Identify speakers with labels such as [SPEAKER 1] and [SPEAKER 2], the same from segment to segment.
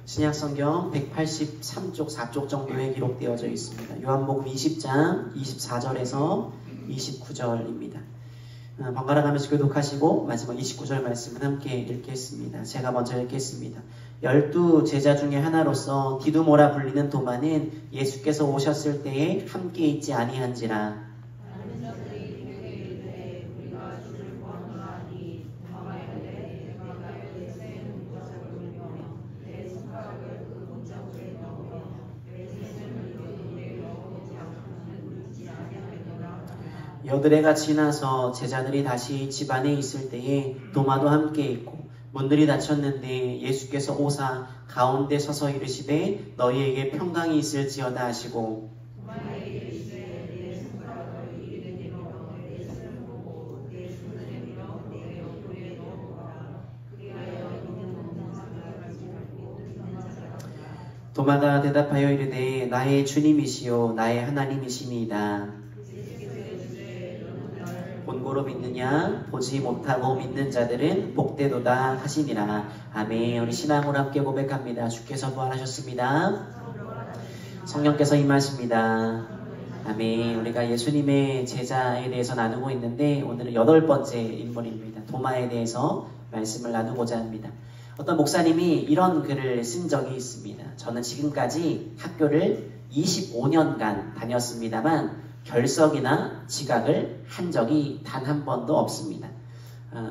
[SPEAKER 1] 신약성경 183쪽 4쪽 정도에 기록되어져 있습니다. 요한복음 20장 24절에서 29절입니다. 번갈아 가면서 교독하시고 마지막 29절 말씀을 함께 읽겠습니다. 제가 먼저 읽겠습니다. 12 제자 중에 하나로서 디두모라 불리는 도마는 예수께서 오셨을 때에 함께 있지 아니한지라. 여드레가 지나서 제자들이 다시 집안에 있을 때에 도마도 함께 있고 문들이 닫혔는데 예수께서 오사 가운데 서서 이르시되 너희에게 평강이 있을지어다 하시고 도마가 대답하여 이르되 나의 주님이시요 나의 하나님이시니이다. 본고로 믿느냐 보지 못하고 믿는 자들은 복되도다 하시니라. 아멘. 우리 신앙으로 함께 고백합니다. 주께서 부활하셨습니다. 성령께서 임하십니다. 아멘. 우리가 예수님의 제자에 대해서 나누고 있는데 오늘은 8번째 인물입니다. 도마에 대해서 말씀을 나누고자 합니다. 어떤 목사님이 이런 글을 쓴 적이 있습니다. 저는 지금까지 학교를 25년간 다녔습니다만 결석이나 지각을 한 적이 단 한 번도 없습니다.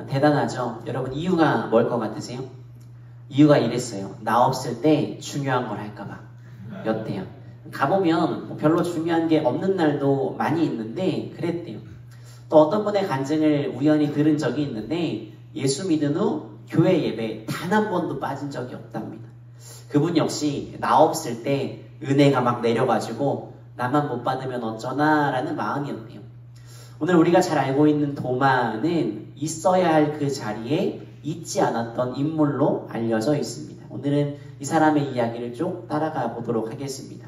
[SPEAKER 1] 대단하죠? 여러분 이유가 뭘 것 같으세요? 이유가 이랬어요. 나 없을 때 중요한 걸 할까봐. 였대요. 가보면 뭐 별로 중요한 게 없는 날도 많이 있는데 그랬대요. 또 어떤 분의 간증을 우연히 들은 적이 있는데 예수 믿은 후 교회 예배에 단 한 번도 빠진 적이 없답니다. 그분 역시 나 없을 때 은혜가 막 내려가지고 나만 못 받으면 어쩌나 라는 마음이었네요. 오늘 우리가 잘 알고 있는 도마는 있어야 할 그 자리에 있지 않았던 인물로 알려져 있습니다. 오늘은 이 사람의 이야기를 쭉 따라가 보도록 하겠습니다.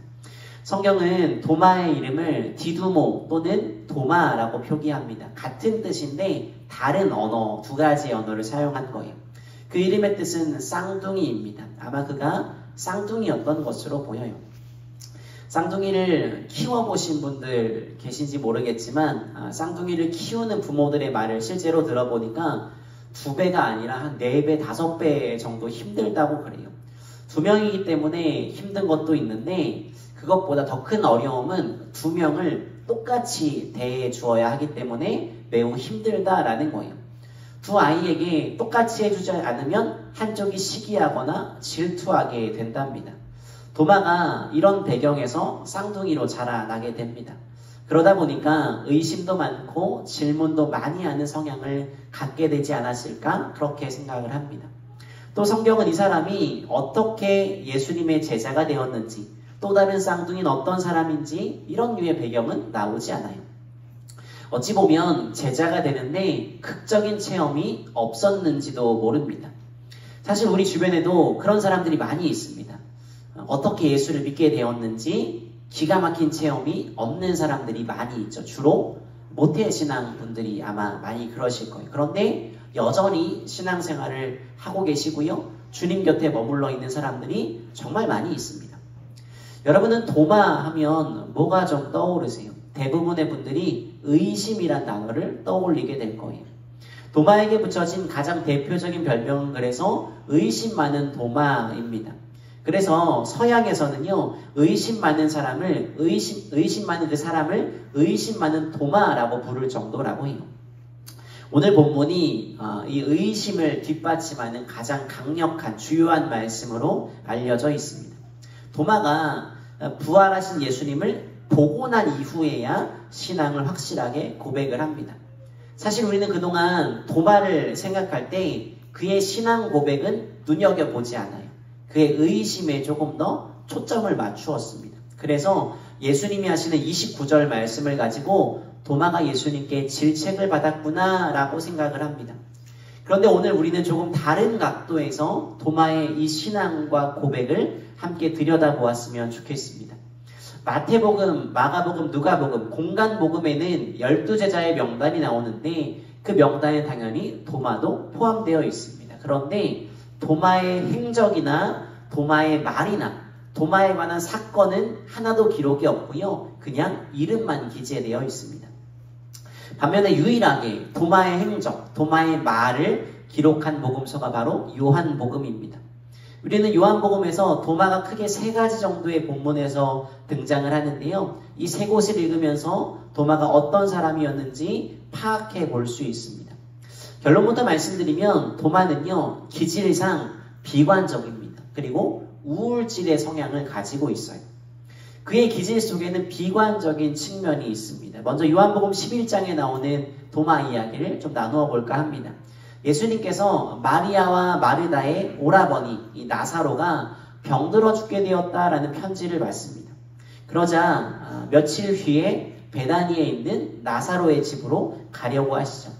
[SPEAKER 1] 성경은 도마의 이름을 디두모 또는 도마라고 표기합니다. 같은 뜻인데 다른 언어, 두 가지의 언어를 사용한 거예요. 그 이름의 뜻은 쌍둥이입니다. 아마 그가 쌍둥이였던 것으로 보여요. 쌍둥이를 키워보신 분들 계신지 모르겠지만 쌍둥이를 키우는 부모들의 말을 실제로 들어보니까 2배가 아니라 한 4배, 5배 정도 힘들다고 그래요. 2명이기 때문에 힘든 것도 있는데 그것보다 더 큰 어려움은 2명을 똑같이 대해 주어야 하기 때문에 매우 힘들다라는 거예요. 2 아이에게 똑같이 해주지 않으면 한쪽이 시기하거나 질투하게 된답니다. 도마가 이런 배경에서 쌍둥이로 자라나게 됩니다. 그러다 보니까 의심도 많고 질문도 많이 하는 성향을 갖게 되지 않았을까 그렇게 생각을 합니다. 또 성경은 이 사람이 어떻게 예수님의 제자가 되었는지 또 다른 쌍둥이는 어떤 사람인지 이런 류의 배경은 나오지 않아요. 어찌 보면 제자가 되는데 극적인 체험이 없었는지도 모릅니다. 사실 우리 주변에도 그런 사람들이 많이 있습니다. 어떻게 예수를 믿게 되었는지 기가 막힌 체험이 없는 사람들이 많이 있죠. 주로 모태신앙 분들이 아마 많이 그러실 거예요. 그런데 여전히 신앙생활을 하고 계시고요. 주님 곁에 머물러 있는 사람들이 정말 많이 있습니다. 여러분은 도마 하면 뭐가 좀 떠오르세요? 대부분의 분들이 의심이란 단어를 떠올리게 될 거예요. 도마에게 붙여진 가장 대표적인 별명은 그래서 의심 많은 도마입니다. 그래서 서양에서는요, 의심 많은 사람을, 의심 많은 그 사람을 의심 많은 도마라고 부를 정도라고 해요. 오늘 본문이 이 의심을 뒷받침하는 가장 강력한 주요한 말씀으로 알려져 있습니다. 도마가 부활하신 예수님을 보고 난 이후에야 신앙을 확실하게 고백을 합니다. 사실 우리는 그동안 도마를 생각할 때 그의 신앙 고백은 눈여겨보지 않아요. 그의 의심에 조금 더 초점을 맞추었습니다. 그래서 예수님이 하시는 29절 말씀을 가지고 도마가 예수님께 질책을 받았구나 라고 생각을 합니다. 그런데 오늘 우리는 조금 다른 각도에서 도마의 이 신앙과 고백을 함께 들여다보았으면 좋겠습니다. 마태복음, 마가복음, 누가복음, 공간복음에는 12제자의 명단이 나오는데 그 명단에 당연히 도마도 포함되어 있습니다. 그런데 도마의 행적이나 도마의 말이나 도마에 관한 사건은 하나도 기록이 없고요. 그냥 이름만 기재되어 있습니다. 반면에 유일하게 도마의 행적, 도마의 말을 기록한 복음서가 바로 요한복음입니다. 우리는 요한복음에서 도마가 크게 3가지 정도의 본문에서 등장을 하는데요. 이 3곳을 읽으면서 도마가 어떤 사람이었는지 파악해 볼 수 있습니다. 결론부터 말씀드리면 도마는요, 기질상 비관적입니다. 그리고 우울질의 성향을 가지고 있어요. 그의 기질 속에는 비관적인 측면이 있습니다. 먼저 요한복음 11장에 나오는 도마 이야기를 좀 나누어 볼까 합니다. 예수님께서 마리아와 마르다의 오라버니 이 나사로가 병들어 죽게 되었다라는 편지를 받습니다. 그러자 며칠 뒤에 베다니에 있는 나사로의 집으로 가려고 하시죠.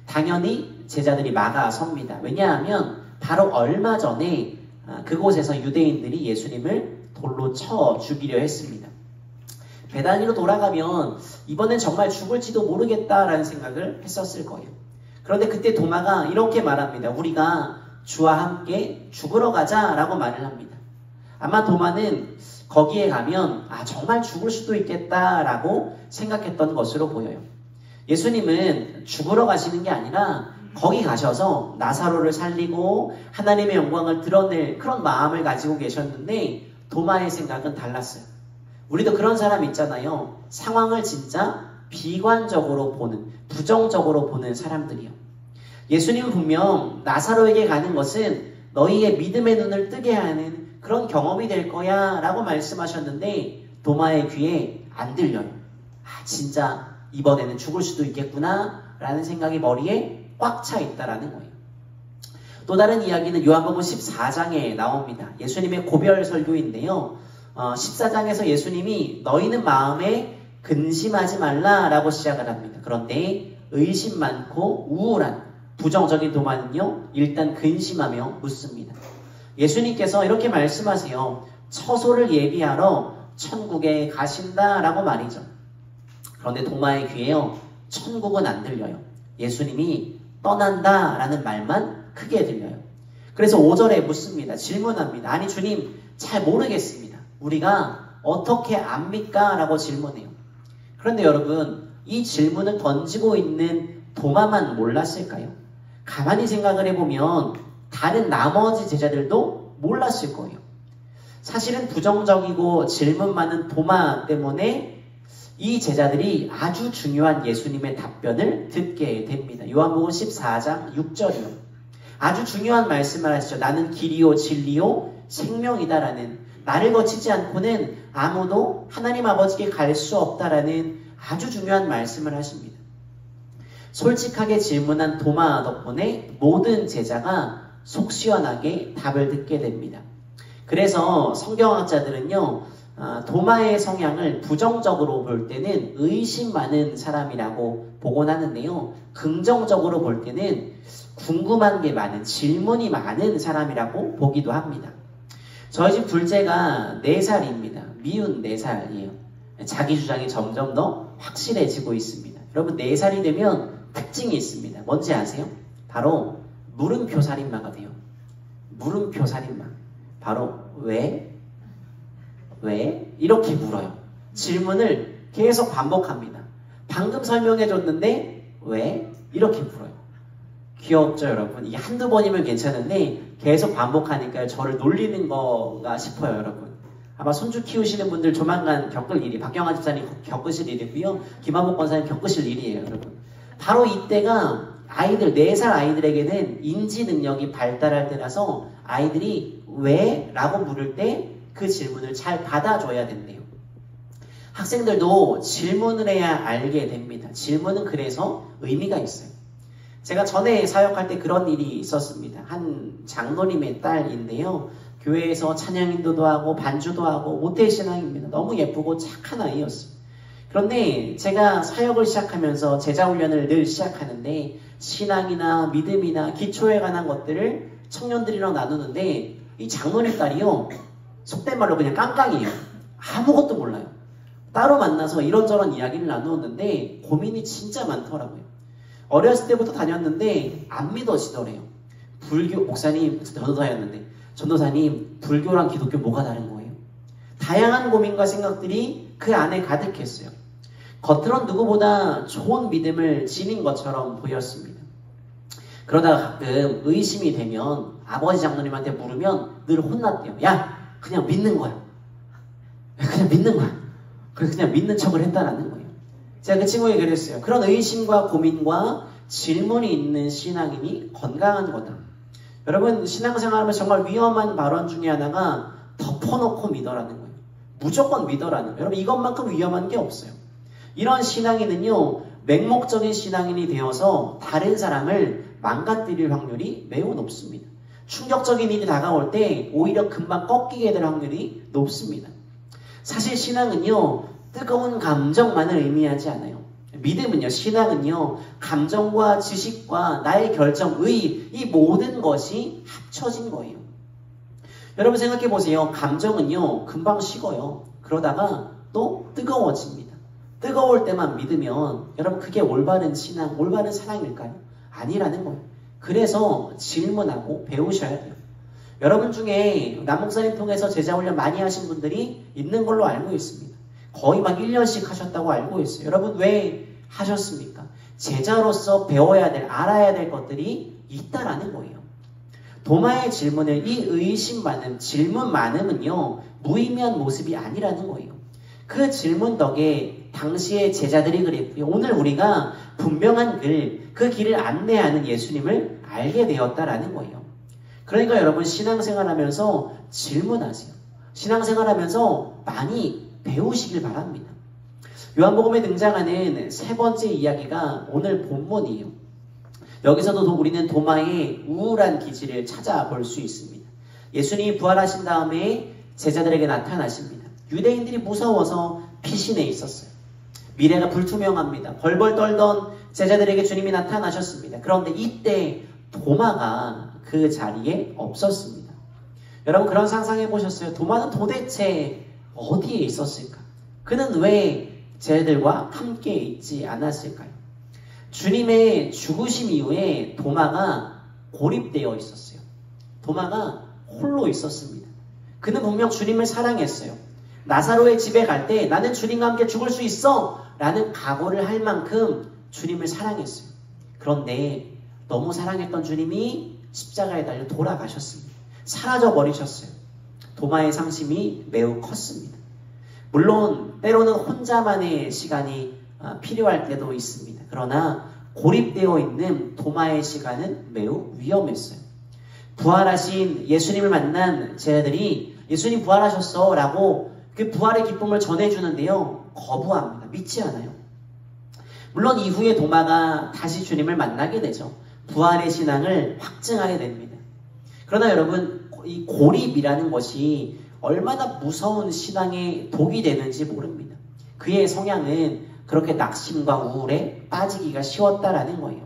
[SPEAKER 1] 당연히 제자들이 막아섭니다. 왜냐하면 바로 얼마 전에 그곳에서 유대인들이 예수님을 돌로 쳐 죽이려 했습니다. 베다니로 돌아가면 이번엔 정말 죽을지도 모르겠다라는 생각을 했었을 거예요. 그런데 그때 도마가 이렇게 말합니다. 우리가 주와 함께 죽으러 가자라고 말을 합니다. 아마 도마는 거기에 가면 정말 죽을 수도 있겠다라고 생각했던 것으로 보여요. 예수님은 죽으러 가시는 게 아니라 거기 가셔서 나사로를 살리고 하나님의 영광을 드러낼 그런 마음을 가지고 계셨는데 도마의 생각은 달랐어요. 우리도 그런 사람 있잖아요. 상황을 진짜 비관적으로 보는, 부정적으로 보는 사람들이요. 예수님은 분명 나사로에게 가는 것은 너희의 믿음의 눈을 뜨게 하는 그런 경험이 될 거야 라고 말씀하셨는데 도마의 귀에 안 들려요. 진짜 이번에는 죽을 수도 있겠구나 라는 생각이 머리에 꽉 차 있다라는 거예요. 또 다른 이야기는 요한복음 14장에 나옵니다. 예수님의 고별 설교인데요. 14장에서 예수님이 너희는 마음에 근심하지 말라라고 시작을 합니다. 그런데 의심 많고 우울한 부정적인 도마는요, 일단 근심하며 묻습니다. 예수님께서 이렇게 말씀하세요. 처소를 예비하러 천국에 가신다라고 말이죠. 그런데 도마의 귀에요, 천국은 안 들려요. 예수님이 떠난다라는 말만 크게 들려요. 그래서 5절에 묻습니다. 질문합니다. 아니 주님, 잘 모르겠습니다. 우리가 어떻게 압니까? 라고 질문해요. 그런데 여러분, 이 질문을 던지고 있는 도마만 몰랐을까요? 가만히 생각을 해보면 다른 나머지 제자들도 몰랐을 거예요. 사실은 부정적이고 질문 많은 도마 때문에 이 제자들이 아주 중요한 예수님의 답변을 듣게 됩니다. 요한복음 14장 6절이요. 아주 중요한 말씀을 하시죠. 나는 길이요 진리요 생명이다라는, 나를 거치지 않고는 아무도 하나님 아버지께 갈 수 없다라는 아주 중요한 말씀을 하십니다. 솔직하게 질문한 도마 덕분에 모든 제자가 속 시원하게 답을 듣게 됩니다. 그래서 성경학자들은요, 도마의 성향을 부정적으로 볼 때는 의심 많은 사람이라고 보곤 하는데요, 긍정적으로 볼 때는 궁금한 게 많은, 질문이 많은 사람이라고 보기도 합니다. 저희 집 둘째가 4살입니다. 미운 4살이에요. 자기 주장이 점점 더 확실해지고 있습니다. 여러분, 4살이 되면 특징이 있습니다. 뭔지 아세요? 바로 물음표 살인마가 돼요. 물음표 살인마. 바로 왜? 이렇게 물어요. 질문을 계속 반복합니다. 방금 설명해줬는데 왜? 이렇게 물어요. 귀엽죠, 여러분? 이게 한두 번이면 괜찮은데 계속 반복하니까 저를 놀리는 건가 싶어요, 여러분. 아마 손주 키우시는 분들 조만간 겪을 일이, 박경환 집사님 겪으실 일이고요, 김한복 권사님 겪으실 일이에요, 여러분. 바로 이때가 아이들, 4살 아이들에게는 인지 능력이 발달할 때라서 아이들이 왜? 라고 물을 때 그 질문을 잘 받아줘야 된대요. 학생들도 질문을 해야 알게 됩니다. 질문은 그래서 의미가 있어요. 제가 전에 사역할 때 그런 일이 있었습니다. 한 장로님의 딸인데요, 교회에서 찬양 인도도 하고 반주도 하고 모태신앙입니다. 너무 예쁘고 착한 아이였어요. 그런데 제가 사역을 시작하면서 제자훈련을 늘 시작하는데 신앙이나 믿음이나 기초에 관한 것들을 청년들이랑 나누는데 이 장로님 딸이요, 속된 말로 그냥 깡깡이에요. 아무것도 몰라요. 따로 만나서 이런저런 이야기를 나누었는데 고민이 진짜 많더라고요. 어렸을 때부터 다녔는데 안 믿어지더래요. 불교 목사님, 저도 다녔는데 전도사님, 불교랑 기독교 뭐가 다른 거예요? 다양한 고민과 생각들이 그 안에 가득했어요. 겉으론 누구보다 좋은 믿음을 지닌 것처럼 보였습니다. 그러다가 가끔 의심이 되면 아버지 장로님한테 물으면 늘 혼났대요. 야, 그냥 믿는 거야. 그냥 믿는 거야. 그래서 그냥 믿는 척을 했다라는 거예요. 제가 그 친구에게 그랬어요. 그런 의심과 고민과 질문이 있는 신앙인이 건강한 거다. 여러분, 신앙생활하면 정말 위험한 발언 중에 하나가 덮어놓고 믿어라는 거예요. 무조건 믿어라는 거예요. 여러분, 이것만큼 위험한 게 없어요. 이런 신앙인은요, 맹목적인 신앙인이 되어서 다른 사람을 망가뜨릴 확률이 매우 높습니다. 충격적인 일이 다가올 때 오히려 금방 꺾이게 될 확률이 높습니다. 사실 신앙은요, 뜨거운 감정만을 의미하지 않아요. 믿음은요, 신앙은요, 감정과 지식과 나의 결정, 의, 이 모든 것이 합쳐진 거예요. 여러분 생각해 보세요. 감정은요, 금방 식어요. 그러다가 또 뜨거워집니다. 뜨거울 때만 믿으면 여러분 그게 올바른 신앙, 올바른 사랑일까요? 아니라는 거예요. 그래서 질문하고 배우셔야 돼요. 여러분 중에 남목사님 통해서 제자훈련 많이 하신 분들이 있는 걸로 알고 있습니다. 거의 막 1년씩 하셨다고 알고 있어요. 여러분 왜 하셨습니까? 제자로서 배워야 될, 알아야 될 것들이 있다라는 거예요. 도마의 질문을 이 의심 많음, 질문 많음은요, 무의미한 모습이 아니라는 거예요. 그 질문 덕에 당시의 제자들이 그랬고요. 오늘 우리가 분명한 그 길을 안내하는 예수님을 알게 되었다라는 거예요. 그러니까 여러분 신앙생활하면서 질문하세요. 신앙생활하면서 많이 배우시길 바랍니다. 요한복음에 등장하는 세 번째 이야기가 오늘 본문이에요. 여기서도 우리는 도마의 우울한 기질을 찾아볼 수 있습니다. 예수님이 부활하신 다음에 제자들에게 나타나십니다. 유대인들이 무서워서 피신해 있었어요. 미래가 불투명합니다. 벌벌 떨던 제자들에게 주님이 나타나셨습니다. 그런데 이때 도마가 그 자리에 없었습니다. 여러분 그런 상상해 보셨어요? 도마는 도대체 어디에 있었을까? 그는 왜 제자들과 함께 있지 않았을까요? 주님의 죽으심 이후에 도마가 고립되어 있었어요. 도마가 홀로 있었습니다. 그는 분명 주님을 사랑했어요. 나사로의 집에 갈 때 나는 주님과 함께 죽을 수 있어! 라는 각오를 할 만큼 주님을 사랑했어요. 그런데 너무 사랑했던 주님이 십자가에 달려 돌아가셨습니다. 사라져 버리셨어요. 도마의 상심이 매우 컸습니다. 물론 때로는 혼자만의 시간이 필요할 때도 있습니다. 그러나 고립되어 있는 도마의 시간은 매우 위험했어요. 부활하신 예수님을 만난 제자들이 예수님 부활하셨어 라고 그 부활의 기쁨을 전해주는데요. 거부합니다. 믿지 않아요. 물론 이후에 도마가 다시 주님을 만나게 되죠. 부활의 신앙을 확증하게 됩니다. 그러나 여러분 이 고립이라는 것이 얼마나 무서운 신앙의 독이 되는지 모릅니다. 그의 성향은 그렇게 낙심과 우울에 빠지기가 쉬웠다라는 거예요.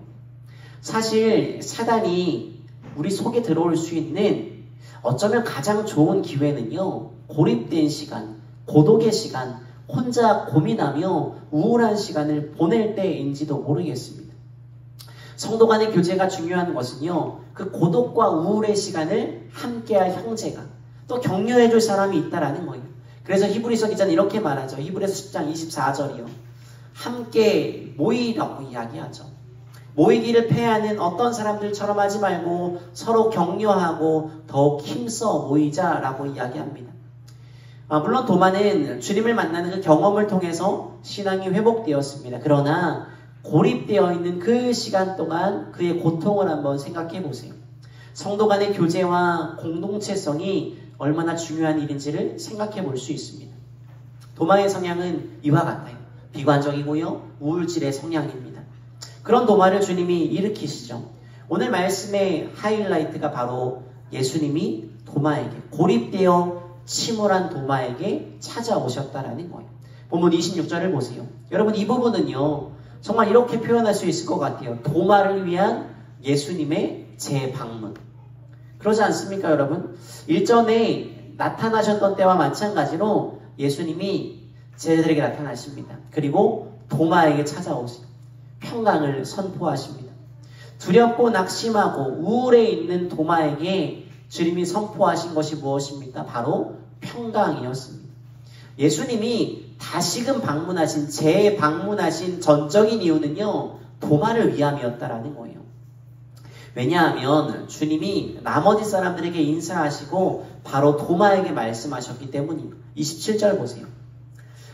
[SPEAKER 1] 사실 사단이 우리 속에 들어올 수 있는 어쩌면 가장 좋은 기회는요. 고립된 시간, 고독의 시간, 혼자 고민하며 우울한 시간을 보낼 때인지도 모르겠습니다. 성도 간의 교제가 중요한 것은요. 그 고독과 우울의 시간을 함께할 형제가 또 격려해줄 사람이 있다라는 거예요. 그래서 히브리서 기자는 이렇게 말하죠. 히브리서 10장 24절이요. 함께 모이라고 이야기하죠. 모이기를 패하는 어떤 사람들처럼 하지 말고 서로 격려하고 더욱 힘써 모이자라고 이야기합니다. 물론 도마는 주님을 만나는 그 경험을 통해서 신앙이 회복되었습니다. 그러나 고립되어 있는 그 시간 동안 그의 고통을 한번 생각해 보세요. 성도 간의 교제와 공동체성이 얼마나 중요한 일인지를 생각해 볼 수 있습니다. 도마의 성향은 이와 같아요. 비관적이고요. 우울질의 성향입니다. 그런 도마를 주님이 일으키시죠. 오늘 말씀의 하이라이트가 바로 예수님이 도마에게 고립되어 침울한 도마에게 찾아오셨다라는 거예요. 본문 26절을 보세요. 여러분 이 부분은요. 정말 이렇게 표현할 수 있을 것 같아요. 도마를 위한 예수님의 재방문. 그러지 않습니까 여러분? 일전에 나타나셨던 때와 마찬가지로 예수님이 제자들에게 나타나십니다. 그리고 도마에게 찾아오시고 평강을 선포하십니다. 두렵고 낙심하고 우울해 있는 도마에게 주님이 선포하신 것이 무엇입니까? 바로 평강이었습니다. 예수님이 다시금 방문하신, 재방문하신 전적인 이유는요, 도마를 위함이었다라는 거예요. 왜냐하면 주님이 나머지 사람들에게 인사하시고 바로 도마에게 말씀하셨기 때문입니다. 27절 보세요.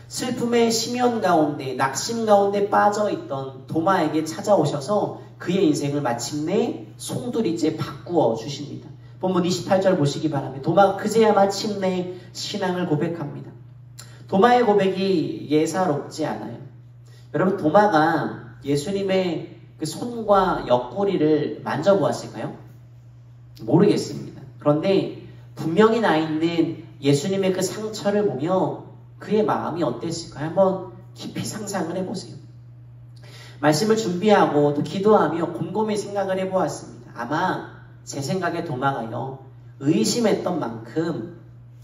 [SPEAKER 1] 슬픔의 심연 가운데, 낙심 가운데 빠져있던 도마에게 찾아오셔서 그의 인생을 마침내 송두리째 바꾸어 주십니다. 본문 28절 보시기 바랍니다. 도마가 그제야 마침내 신앙을 고백합니다. 도마의 고백이 예사롭지 않아요. 여러분, 도마가 예수님의 그 손과 옆구리를 만져보았을까요? 모르겠습니다. 그런데 분명히 나 있는 예수님의 그 상처를 보며 그의 마음이 어땠을까요? 한번 깊이 상상을 해보세요. 말씀을 준비하고 또 기도하며 곰곰이 생각을 해보았습니다. 아마 제 생각에 도마가요, 의심했던 만큼,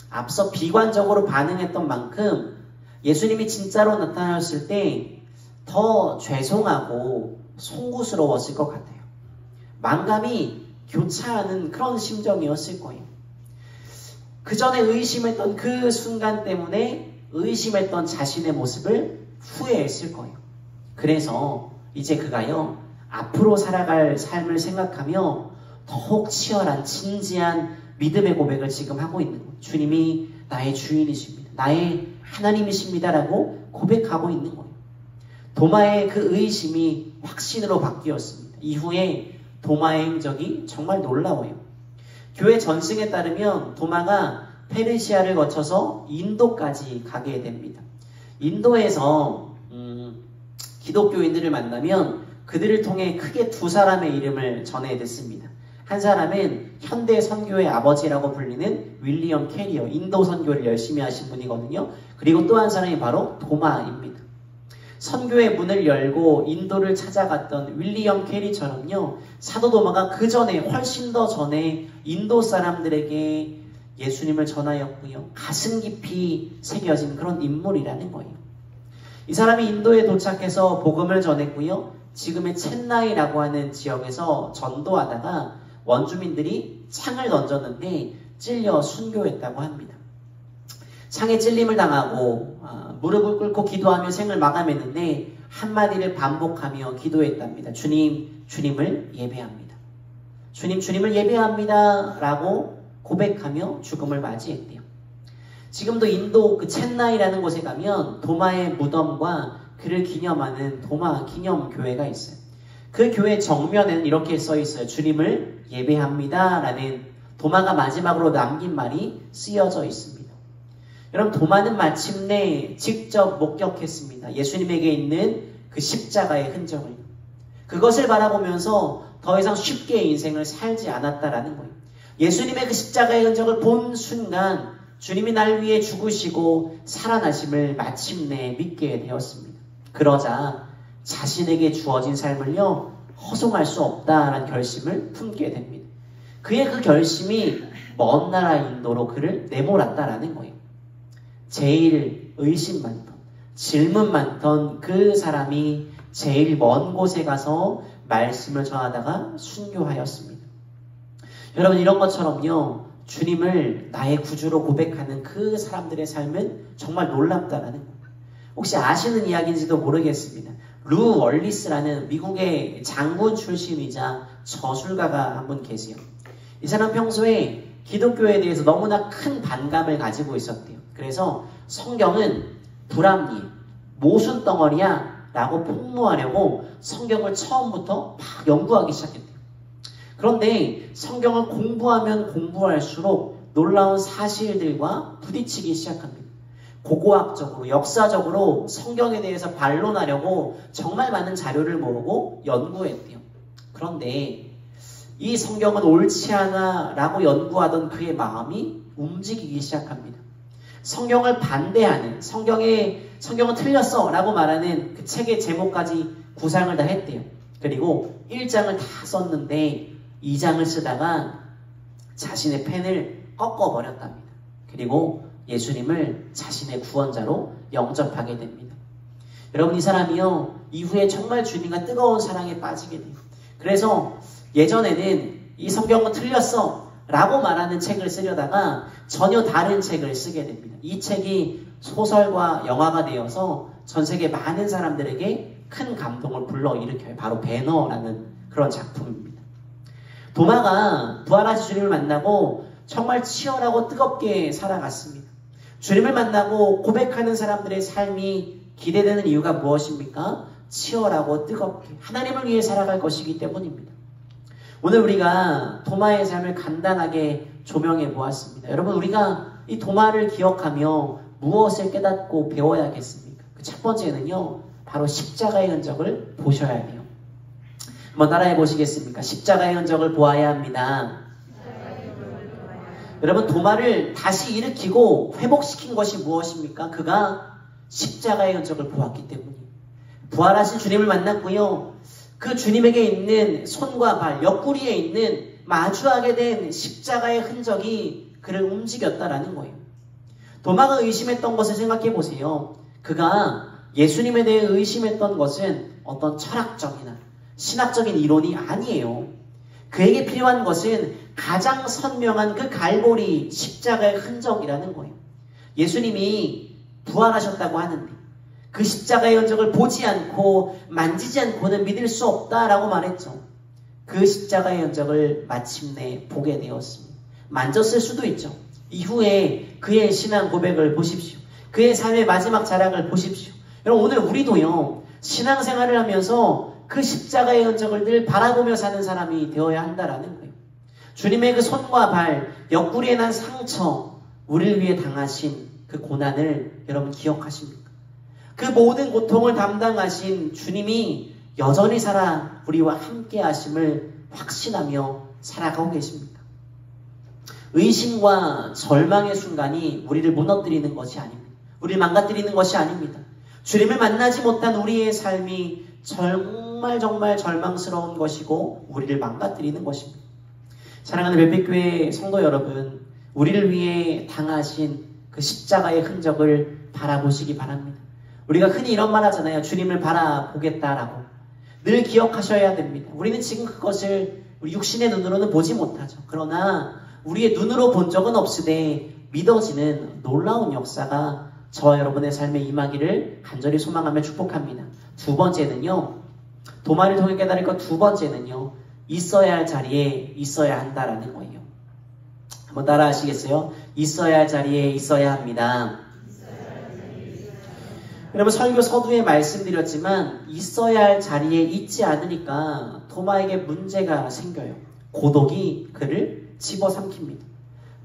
[SPEAKER 1] 앞서 비관적으로 반응했던 만큼 예수님이 진짜로 나타났을 때 더 죄송하고 송구스러웠을 것 같아요. 만감이 교차하는 그런 심정이었을 거예요. 그 전에 의심했던 그 순간 때문에 의심했던 자신의 모습을 후회했을 거예요. 그래서 이제 그가요, 앞으로 살아갈 삶을 생각하며 더욱 치열한 진지한 믿음의 고백을 지금 하고 있는 거예요. 주님이 나의 주인이십니다. 나의 하나님이십니다라고 고백하고 있는 거예요. 도마의 그 의심이 확신으로 바뀌었습니다. 이후에 도마의 행적이 정말 놀라워요. 교회 전승에 따르면 도마가 페르시아를 거쳐서 인도까지 가게 됩니다. 인도에서 기독교인들을 만나면 그들을 통해 크게 두 사람의 이름을 전해 듣습니다. 한 사람은 현대 선교의 아버지라고 불리는 윌리엄 캐리어, 인도 선교를 열심히 하신 분이거든요. 그리고 또 한 사람이 바로 도마입니다. 선교의 문을 열고 인도를 찾아갔던 윌리엄 캐리처럼요, 사도 도마가 그 전에, 훨씬 더 전에 인도 사람들에게 예수님을 전하였고요, 가슴 깊이 새겨진 그런 인물이라는 거예요. 이 사람이 인도에 도착해서 복음을 전했고요, 지금의 첸나이라고 하는 지역에서 전도하다가 원주민들이 창을 던졌는데 찔려 순교했다고 합니다. 창에 찔림을 당하고 무릎을 꿇고 기도하며 생을 마감했는데 한마디를 반복하며 기도했답니다. 주님, 주님을 예배합니다. 주님, 주님을 예배합니다 라고 고백하며 죽음을 맞이했대요. 지금도 인도 그 첸나이라는 곳에 가면 도마의 무덤과 그를 기념하는 도마 기념교회가 있어요. 그 교회 정면에는 이렇게 써 있어요. 주님을 예배합니다 라는 도마가 마지막으로 남긴 말이 쓰여져 있습니다. 여러분, 도마는 마침내 직접 목격했습니다. 예수님에게 있는 그 십자가의 흔적을. 그것을 바라보면서 더 이상 쉽게 인생을 살지 않았다라는 거예요. 예수님의 그 십자가의 흔적을 본 순간 주님이 날 위해 죽으시고 살아나심을 마침내 믿게 되었습니다. 그러자 자신에게 주어진 삶을요, 허송할 수 없다라는 결심을 품게 됩니다. 그의 그 결심이 먼 나라 인도로 그를 내몰았다라는 거예요. 제일 의심 많던, 질문 많던 그 사람이 제일 먼 곳에 가서 말씀을 전하다가 순교하였습니다. 여러분, 이런 것처럼요, 주님을 나의 구주로 고백하는 그 사람들의 삶은 정말 놀랍다라는 거예요. 혹시 아시는 이야기인지도 모르겠습니다. 루 월리스라는 미국의 장군 출신이자 저술가가 한 분 계세요. 이 사람 평소에 기독교에 대해서 너무나 큰 반감을 가지고 있었대요. 그래서 성경은 불합리, 모순덩어리야 라고 폭로하려고 성경을 처음부터 막 연구하기 시작했대요. 그런데 성경을 공부하면 공부할수록 놀라운 사실들과 부딪히기 시작합니다. 고고학적으로, 역사적으로 성경에 대해서 반론하려고 정말 많은 자료를 모으고 연구했대요. 그런데 이 성경은 옳지 않아 라고 연구하던 그의 마음이 움직이기 시작합니다. 성경을 반대하는, 성경은 틀렸어 라고 말하는 그 책의 제목까지 구상을 다 했대요. 그리고 1장을 다 썼는데 2장을 쓰다가 자신의 펜을 꺾어버렸답니다. 그리고 예수님을 자신의 구원자로 영접하게 됩니다. 여러분, 이 사람이요, 이후에 정말 주님과 뜨거운 사랑에 빠지게 돼요. 그래서 예전에는 이 성경은 틀렸어 라고 말하는 책을 쓰려다가 전혀 다른 책을 쓰게 됩니다. 이 책이 소설과 영화가 되어서 전 세계 많은 사람들에게 큰 감동을 불러일으켜요. 바로 배너라는 그런 작품입니다. 도마가 부활하신 주님을 만나고 정말 치열하고 뜨겁게 살아갔습니다. 주님을 만나고 고백하는 사람들의 삶이 기대되는 이유가 무엇입니까? 치열하고 뜨겁게 하나님을 위해 살아갈 것이기 때문입니다. 오늘 우리가 도마의 삶을 간단하게 조명해 보았습니다. 여러분, 우리가 이 도마를 기억하며 무엇을 깨닫고 배워야겠습니까? 그 첫 번째는요, 바로 십자가의 흔적을 보셔야 돼요. 한번 따라해 보시겠습니까? 십자가의 흔적을 보아야 합니다. 여러분, 도마를 다시 일으키고 회복시킨 것이 무엇입니까? 그가 십자가의 흔적을 보았기 때문이에요. 부활하신 주님을 만났고요. 그 주님에게 있는 손과 발, 옆구리에 있는 마주하게 된 십자가의 흔적이 그를 움직였다라는 거예요. 도마가 의심했던 것을 생각해 보세요. 그가 예수님에 대해 의심했던 것은 어떤 철학적이나 신학적인 이론이 아니에요. 그에게 필요한 것은 가장 선명한 그 갈보리 십자가의 흔적이라는 거예요. 예수님이 부활하셨다고 하는데 그 십자가의 흔적을 보지 않고 만지지 않고는 믿을 수 없다라고 말했죠. 그 십자가의 흔적을 마침내 보게 되었습니다. 만졌을 수도 있죠. 이후에 그의 신앙 고백을 보십시오. 그의 삶의 마지막 자락을 보십시오. 여러분, 오늘 우리도요, 신앙생활을 하면서 그 십자가의 흔적을 늘 바라보며 사는 사람이 되어야 한다라는 거예요. 주님의 그 손과 발, 옆구리에 난 상처, 우리를 위해 당하신 그 고난을 여러분 기억하십니까? 그 모든 고통을 담당하신 주님이 여전히 살아 우리와 함께 하심을 확신하며 살아가고 계십니다. 의심과 절망의 순간이 우리를 무너뜨리는 것이 아닙니다. 우리를 망가뜨리는 것이 아닙니다. 주님을 만나지 못한 우리의 삶이 정말 절망스러운 것이고 우리를 망가뜨리는 것입니다. 사랑하는 멜빛교회 성도 여러분, 우리를 위해 당하신 그 십자가의 흔적을 바라보시기 바랍니다. 우리가 흔히 이런 말 하잖아요. 주님을 바라보겠다라고. 늘 기억하셔야 됩니다. 우리는 지금 그것을 우리 육신의 눈으로는 보지 못하죠. 그러나 우리의 눈으로 본 적은 없으되 믿어지는 놀라운 역사가 저와 여러분의 삶에 임하기를 간절히 소망하며 축복합니다. 두 번째는요, 도마를 통해 깨달을 것 두 번째는요, 있어야 할 자리에 있어야 한다라는 거예요. 한번 따라 하시겠어요? 있어야 할 자리에 있어야 합니다. 여러분, 설교 서두에 말씀드렸지만 있어야 할 자리에 있지 않으니까 도마에게 문제가 생겨요. 고독이 그를 집어삼킵니다.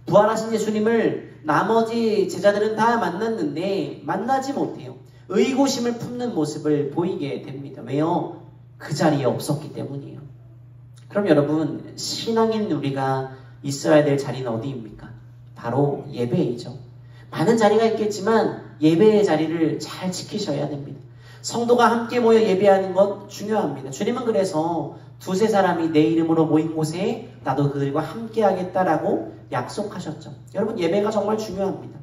[SPEAKER 1] 부활하신 예수님을 나머지 제자들은 다 만났는데 만나지 못해요. 의구심을 품는 모습을 보이게 됩니다. 왜요? 그 자리에 없었기 때문이에요. 그럼 여러분, 신앙인 우리가 있어야 될 자리는 어디입니까? 바로 예배이죠. 많은 자리가 있겠지만 예배의 자리를 잘 지키셔야 됩니다. 성도가 함께 모여 예배하는 건 중요합니다. 주님은 그래서 두세 사람이 내 이름으로 모인 곳에 나도 그들과 함께 하겠다라고 약속하셨죠. 여러분, 예배가 정말 중요합니다.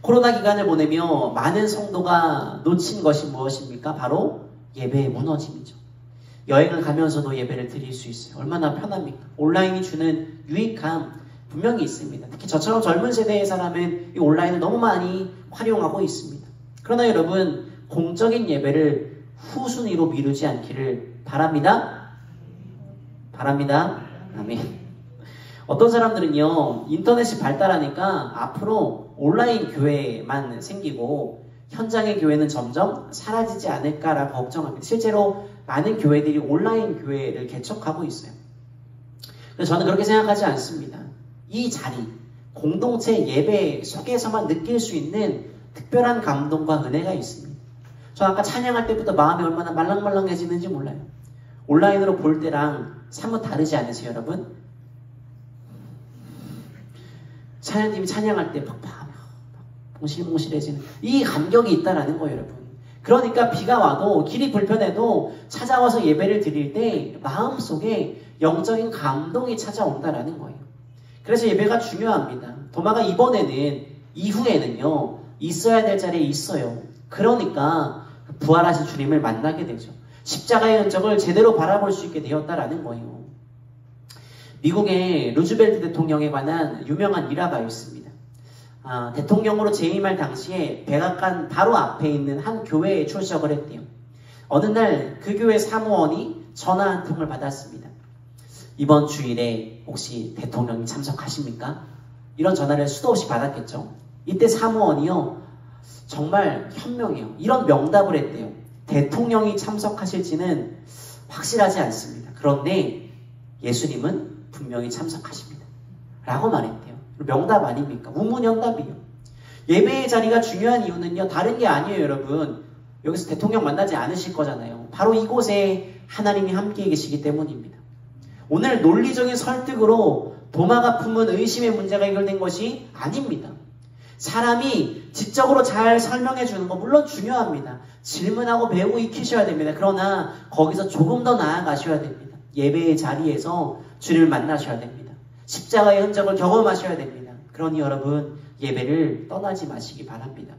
[SPEAKER 1] 코로나 기간을 보내며 많은 성도가 놓친 것이 무엇입니까? 바로 예배의 무너짐이죠. 여행을 가면서도 예배를 드릴 수 있어요. 얼마나 편합니까? 온라인이 주는 유익함 분명히 있습니다. 특히 저처럼 젊은 세대의 사람은 이 온라인을 너무 많이 활용하고 있습니다. 그러나 여러분, 공적인 예배를 후순위로 미루지 않기를 바랍니다. 바랍니다. 아멘. 어떤 사람들은요, 인터넷이 발달하니까 앞으로 온라인 교회만 생기고 현장의 교회는 점점 사라지지 않을까라고 걱정합니다. 실제로 많은 교회들이 온라인 교회를 개척하고 있어요. 그래서 저는 그렇게 생각하지 않습니다. 이 자리, 공동체 예배 속에서만 느낄 수 있는 특별한 감동과 은혜가 있습니다. 저 아까 찬양할 때부터 마음이 얼마나 말랑말랑해지는지 몰라요. 온라인으로 볼 때랑 사뭇 다르지 않으세요, 여러분? 찬양팀이 찬양할 때 팍팍 몽실몽실해지는 이 감격이 있다라는 거예요, 여러분. 그러니까 비가 와도 길이 불편해도 찾아와서 예배를 드릴 때 마음속에 영적인 감동이 찾아온다라는 거예요. 그래서 예배가 중요합니다. 도마가 이후에는요, 있어야 될 자리에 있어요. 그러니까 부활하신 주님을 만나게 되죠. 십자가의 흔적을 제대로 바라볼 수 있게 되었다라는 거예요. 미국의 루즈벨트 대통령에 관한 유명한 일화가 있습니다. 대통령으로 재임할 당시에 백악관 바로 앞에 있는 한 교회에 출석을 했대요. 어느 날 그 교회 사무원이 전화 한 통을 받았습니다. 이번 주일에 혹시 대통령이 참석하십니까? 이런 전화를 수도 없이 받았겠죠. 이때 사무원이요, 정말 현명해요. 이런 명답을 했대요. 대통령이 참석하실지는 확실하지 않습니다. 그런데 예수님은 분명히 참석하십니다. 라고 말했대요. 명답 아닙니까? 우문현답이에요. 예배의 자리가 중요한 이유는요, 다른 게 아니에요, 여러분. 여기서 대통령 만나지 않으실 거잖아요. 바로 이곳에 하나님이 함께 계시기 때문입니다. 오늘 논리적인 설득으로 도마가 품은 의심의 문제가 해결된 것이 아닙니다. 사람이 지적으로 잘 설명해 주는 거 물론 중요합니다. 질문하고 배우고 익히셔야 됩니다. 그러나 거기서 조금 더 나아가셔야 됩니다. 예배의 자리에서 주님을 만나셔야 됩니다. 십자가의 흔적을 경험하셔야 됩니다. 그러니 여러분, 예배를 떠나지 마시기 바랍니다.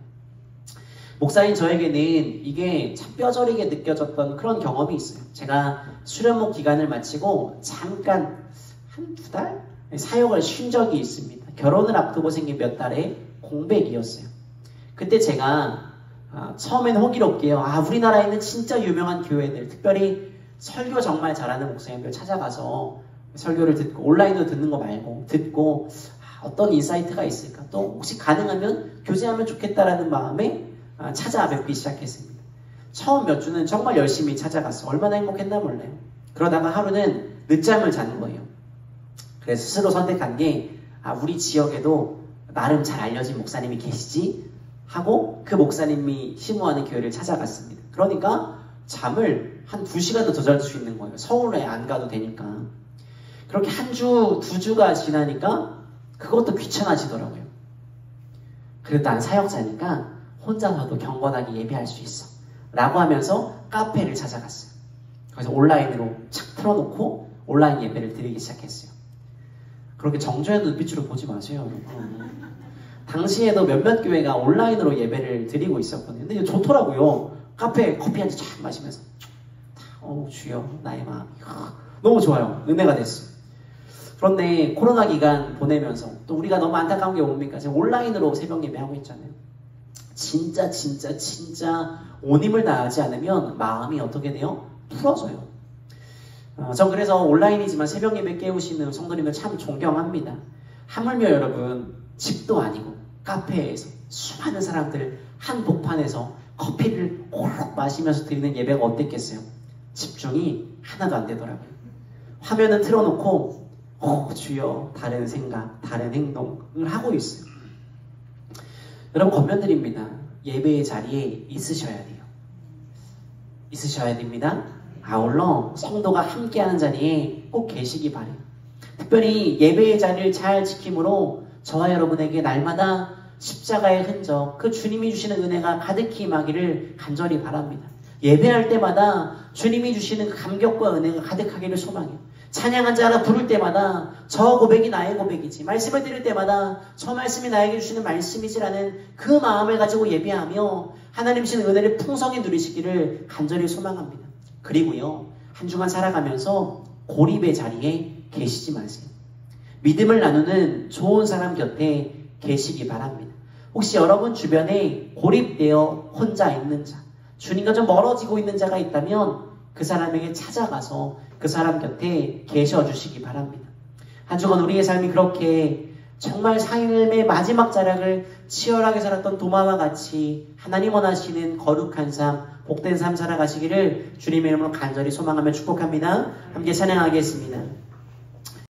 [SPEAKER 1] 목사인 저에게는 이게 참 뼈저리게 느껴졌던 그런 경험이 있어요. 제가 수련목 기간을 마치고 잠깐 한 2달 사역을 쉰 적이 있습니다. 결혼을 앞두고 생긴 몇 달의 공백이었어요. 그때 제가 처음엔 호기롭게요, 우리나라에 있는 진짜 유명한 교회들, 특별히 설교 정말 잘하는 목사님들 찾아가서 설교를 듣고, 온라인으로 듣는 거 말고 듣고 어떤 인사이트가 있을까, 또 혹시 가능하면 교제하면 좋겠다라는 마음에 찾아뵙기 시작했습니다. 처음 몇 주는 정말 열심히 찾아갔어요. 얼마나 행복했나 몰라요. 그러다가 하루는 늦잠을 자는 거예요. 그래서 스스로 선택한 게, 우리 지역에도 나름 잘 알려진 목사님이 계시지 하고 그 목사님이 심호하는 교회를 찾아갔습니다. 그러니까 잠을 한 2시간도 더 잘 수 있는 거예요. 서울에 안 가도 되니까. 그렇게 한 주, 2주가 지나니까 그것도 귀찮아지더라고요. 그래도 난 사역자니까 혼자서도 경건하게 예배할 수 있어 라고 하면서 카페를 찾아갔어요. 그래서 온라인으로 착 틀어놓고 온라인 예배를 드리기 시작했어요. 그렇게 정죄한 눈빛으로 보지 마세요, 여러분. 당시에도 몇몇 교회가 온라인으로 예배를 드리고 있었거든요. 근데 좋더라고요. 카페에 커피 한 잔 쫙 마시면서 주여 나의 마음이 너무 좋아요. 은혜가 됐어요. 그런데 코로나 기간 보내면서 또 우리가 너무 안타까운 게 뭡니까? 지금 온라인으로 새벽 예배하고 있잖아요. 진짜 온 힘을 다하지 않으면 마음이 어떻게 돼요? 풀어져요. 전 그래서 온라인이지만 새벽 예배 깨우시는 성도님들 참 존경합니다. 하물며 여러분, 집도 아니고 카페에서 수많은 사람들 한 복판에서 커피를 꼬르륵 마시면서 드리는 예배가 어땠겠어요? 집중이 하나도 안 되더라고요. 화면은 틀어놓고 주여 다른 생각, 다른 행동을 하고 있어요. 여러분, 권면드립니다. 예배의 자리에 있으셔야 돼요. 있으셔야 됩니다. 아울러 성도가 함께하는 자리에 꼭 계시기 바래요. 특별히 예배의 자리를 잘 지킴으로 저와 여러분에게 날마다 십자가의 흔적, 그 주님이 주시는 은혜가 가득히 임하기를 간절히 바랍니다. 예배할 때마다 주님이 주시는 그 감격과 은혜가 가득하기를 소망해요. 찬양한 자 하나 부를 때마다 저 고백이 나의 고백이지, 말씀을 드릴 때마다 저 말씀이 나에게 주시는 말씀이지라는 그 마음을 가지고 예배하며 하나님 주시는 은혜를 풍성히 누리시기를 간절히 소망합니다. 그리고요, 한 주간 살아가면서 고립의 자리에 계시지 마세요. 믿음을 나누는 좋은 사람 곁에 계시기 바랍니다. 혹시 여러분 주변에 고립되어 혼자 있는 자, 주님과 좀 멀어지고 있는 자가 있다면 그 사람에게 찾아가서 그 사람 곁에 계셔 주시기 바랍니다. 한 주간 우리의 삶이 그렇게 정말 삶의 마지막 자락을 치열하게 살았던 도마와 같이 하나님 원하시는 거룩한 삶, 복된 삶 살아가시기를 주님의 이름으로 간절히 소망하며 축복합니다. 함께 찬양하겠습니다.